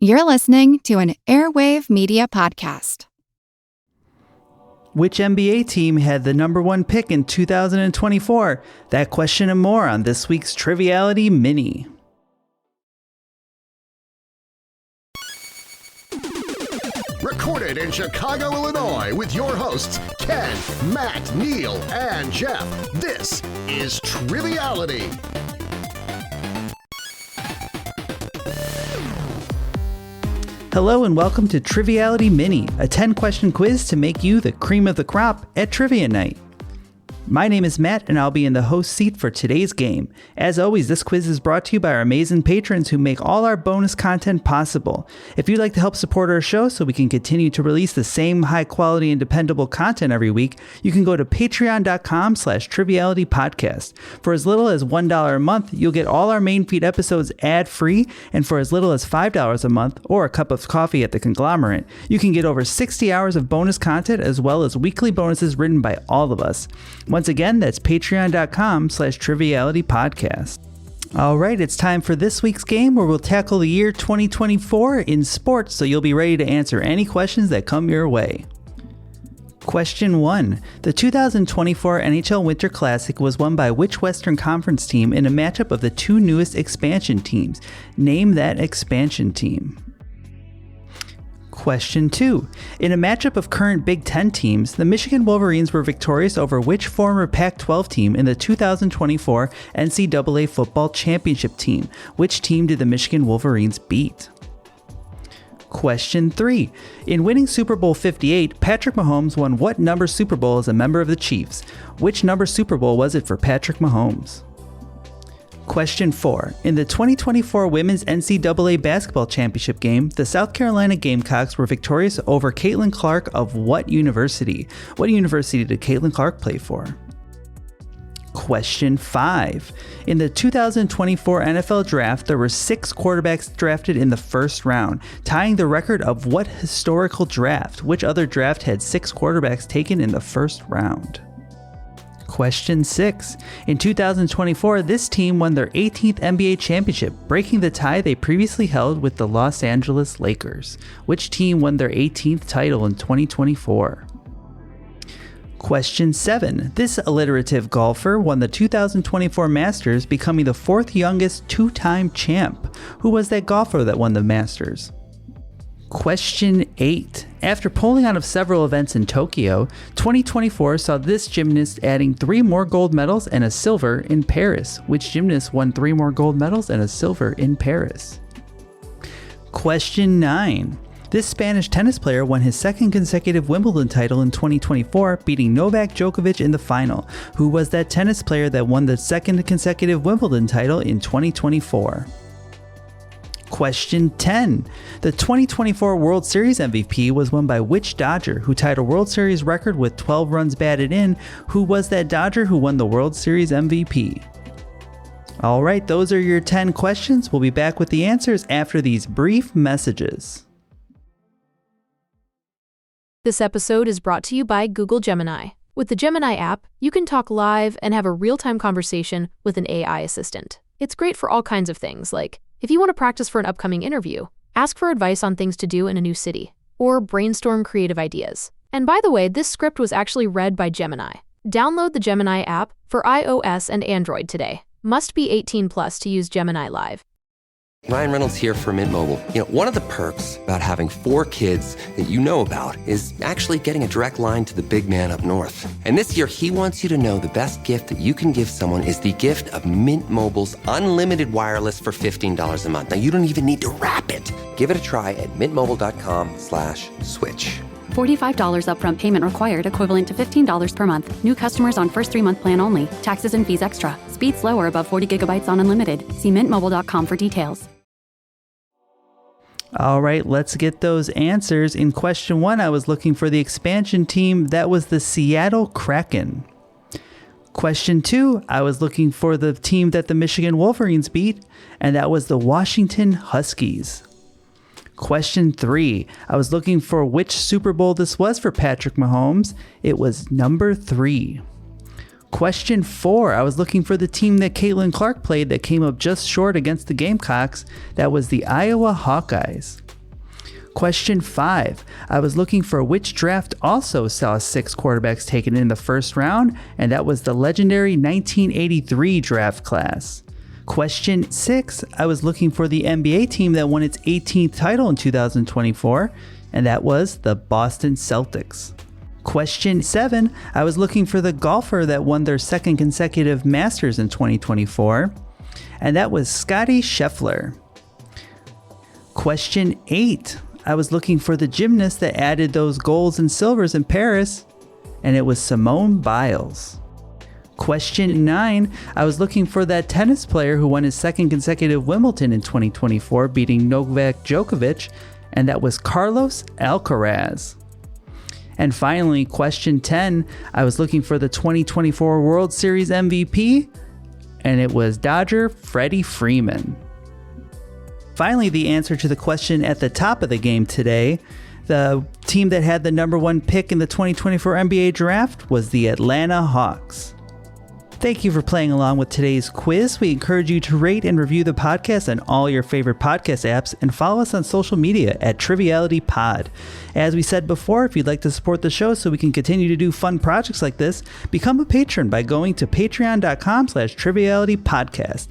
You're listening to an Airwave Media podcast. Which NBA team had the number one pick in 2024? That question and more on this week's Triviality Mini. Recorded in Chicago, Illinois, with your hosts, Ken, Matt, Neil, and Jeff. This is Triviality. Hello and welcome to Triviality Mini, a 10-question quiz to make you the cream of the crop at Trivia Night. My name is Matt, and I'll be in the host seat for today's game. As always, this quiz is brought to you by our amazing patrons who make all our bonus content possible. If you'd like to help support our show so we can continue to release the same high-quality and dependable content every week, you can go to patreon.com/trivialitypodcast. For as little as $1 a month, you'll get all our main feed episodes ad-free, and for as little as $5 a month, or a cup of coffee at the conglomerate, you can get over 60 hours of bonus content as well as weekly bonuses written by all of us. Once again, that's patreon.com/trivialitypodcast. All right, it's time for this week's game where we'll tackle the year 2024 in sports, so you'll be ready to answer any questions that come your way. Question 1. The 2024 NHL Winter Classic was won by which Western Conference team in a matchup of the two newest expansion teams? Name that expansion team. Question 2. In a matchup of current Big Ten teams, the Michigan Wolverines were victorious over which former Pac-12 team in the 2024 NCAA Football Championship team? Which team did the Michigan Wolverines beat? Question 3. In winning Super Bowl 58, Patrick Mahomes won what number Super Bowl as a member of the Chiefs? Which number Super Bowl was it for Patrick Mahomes? Question 4. In the 2024 Women's NCAA Basketball Championship game, the South Carolina Gamecocks were victorious over Caitlin Clark of what university? What university did Caitlin Clark play for? Question 5. In the 2024 NFL Draft, there were 6 quarterbacks drafted in the first round, tying the record of what historical draft? Which other draft had 6 quarterbacks taken in the first round? Question 6. In 2024, this team won their 18th NBA championship, breaking the tie they previously held with the Los Angeles Lakers. Which team won their 18th title in 2024? Question 7. This alliterative golfer won the 2024 Masters, becoming the 4th youngest two-time champ. Who was that golfer that won the Masters? Question 8. After pulling out of several events in Tokyo, 2024 saw this gymnast adding 3 more gold medals and a silver in Paris. Which gymnast won 3 more gold medals and a silver in Paris? Question 9. This Spanish tennis player won his 2nd consecutive Wimbledon title in 2024, beating Novak Djokovic in the final. Who was that tennis player that won the 2nd consecutive Wimbledon title in 2024? Question 10. The 2024 World Series MVP was won by which Dodger, who tied a World Series record with 12 runs batted in? Who was that Dodger who won the World Series MVP? All right, those are your 10 questions. We'll be back with the answers after these brief messages. This episode is brought to you by Google Gemini. With the Gemini app, you can talk live and have a real-time conversation with an AI assistant. It's great for all kinds of things, like if you want to practice for an upcoming interview, ask for advice on things to do in a new city, or brainstorm creative ideas. And by the way, this script was actually read by Gemini. Download the Gemini app for iOS and Android today. Must be 18 plus to use Gemini Live. Ryan Reynolds here for Mint Mobile. You know, one of the perks about having 4 kids that you know about is actually getting a direct line to the big man up north. And this year, he wants you to know the best gift that you can give someone is the gift of Mint Mobile's unlimited wireless for $15 a month. Now, you don't even need to wrap it. Give it a try at mintmobile.com/switch. $45 upfront payment required, equivalent to $15 per month. New customers on first 3-month plan only. Taxes and fees extra. Speed slower above 40 gigabytes on unlimited. See mintmobile.com for details. All right, let's get those answers. In question 1, I was looking for the expansion team. That was the Seattle Kraken. Question 2, I was looking for the team that the Michigan Wolverines beat, and that was the Washington Huskies. Question 3, I was looking for which Super Bowl this was for Patrick Mahomes. It was number 3. Question 4, I was looking for the team that Caitlin Clark played that came up just short against the Gamecocks. That was the Iowa Hawkeyes. Question 5. I was looking for which draft also saw 6 quarterbacks taken in the first round, and that was the legendary 1983 draft class. Question 6. I was looking for the NBA team that won its 18th title in 2024, and that was the Boston Celtics. Question 7. I was looking for the golfer that won their second consecutive Masters in 2024, and that was Scottie Scheffler. Question 8. I was looking for the gymnast that added those golds and silvers in Paris, and it was Simone Biles. Question 9. I was looking for that tennis player who won his second consecutive Wimbledon in 2024, beating Novak Djokovic, and that was Carlos Alcaraz. And finally, question 10. I was looking for the 2024 World Series MVP, and it was Dodger Freddie Freeman. Finally, the answer to the question at the top of the game today, the team that had the number 1 pick in the 2024 NBA draft was the Atlanta Hawks. Thank you for playing along with today's quiz. We encourage you to rate and review the podcast on all your favorite podcast apps and follow us on social media at Triviality Pod. As we said before, if you'd like to support the show so we can continue to do fun projects like this, become a patron by going to patreon.com/trivialitypodcast.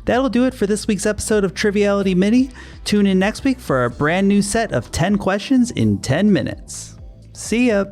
That'll do it for this week's episode of Triviality Mini. Tune in next week for a brand new set of 10 questions in 10 minutes. See ya!